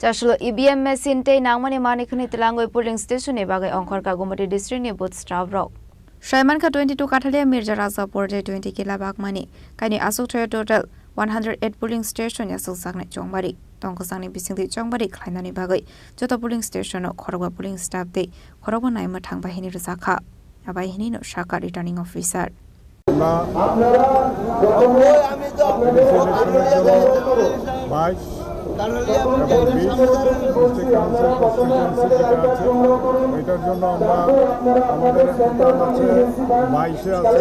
Chashlo EBM machine tay nangmani manikhni tilangoi polling station ni bagai ongkhor Kagumati district ni booth staff rok. Shaiman ka 22 Kathalia Mirza Raza Porje 20 kila bagmani kaini asuk thoya total 108 polling station ya susakne chongbari tongkosangni bisingti chongbari khlainani bagai joto polling station no khorogba polling staff de khorogba naima thangba hini ruzakha abai hini no shaka returning officer এটার জন্য আমরা আমাদের total আছে 22 আছে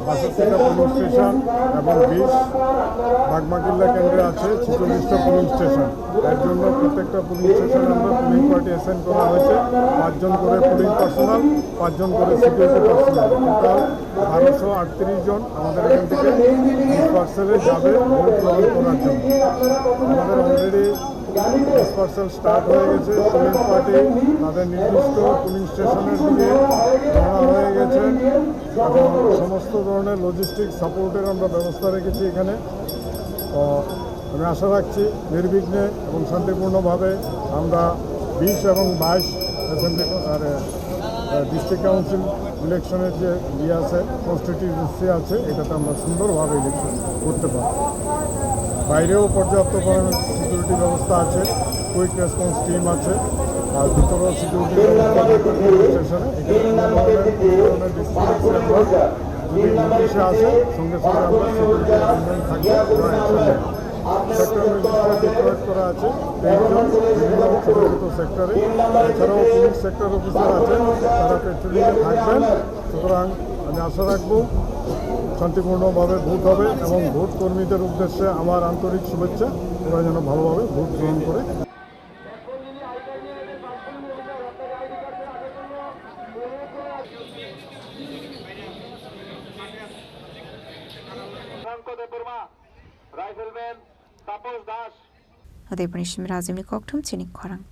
62টা police station এবং 20 বাগমাকিল্লা কেন্দ্রে আছে 46টা police station. এর জন্য প্রত্যেকটা পুলিশ স্টেশনে আমরা পুলিং পার্টি অ্যাসাইন করা হয়েছে 5 জন করে পুলিং পার্সোনাল 5 জন করে সিকিউরিটি পার্সোনাল, টোটাল 1238 জন আমাদের এখান থেকে পার্সেলে যাবে ভোট গ্রহণ করার জন্য। আমাদের অলরেডি ডিসপার্সাল স্টার্ট হয়ে গেছে। পুলিং পার্টি তাদের নির্দিষ্ট পুলিং স্টেশনের দিকে রওনা হয়ে গেছে এবং সমস্ত ধরনের লজিস্টিক সাপোর্টের আমরা ব্যবস্থা রেখেছি এখানে। তো আমি আশা রাখছি নির্বিঘ্নে এবং শান্তিপূর্ণভাবে আমরা 20 এবং 22 অ্যাসেম্বলি আর ডিস্ট্রিক্ট কাউন্সিল ইলেকশনের যে আছে কনস্টিটিউয়েন্সি আছে এটাতে আমরা সুন্দরভাবে ইলেকশন করতে পারব। বাইরেও পর্যাপ্ত পরিমাণ সিকিউরিটি ব্যবস্থা আছে, কুইক রেসপন্স টিম আছে, আর ভিতরেও সিকিউরিটি ব্যবস্থা স্টেশনে ধরনের ডিস্ট্রিক্ট যদি নোটিশে আসে সঙ্গে সঙ্গে আমরা সিকিউরিটি অ্যারেঞ্জমেন্ট থাকবে সেক্টর ম্যাজিস্ট্রেট ডিপ্লয়েড করা আছে 23 জন বিভিন্ন ছোটো ছোটো সেক্টরে। এছাড়াও পুলিশ সেক্টর অফিসার আছে, তারা পেট্রোলিংয়ে থাকবেন। সুতরাং আমি আশা রাখবো শান্তিপূর্ণভাবে ভোট হবে এবং ভোট কর্মীদের উদ্দেশ্যে আমার আন্তরিক শুভেচ্ছা, ওরা যেন ভালোভাবে ভোট গ্রহণ করে। Ade Punishim Razim ni Koktum Chinik Korang.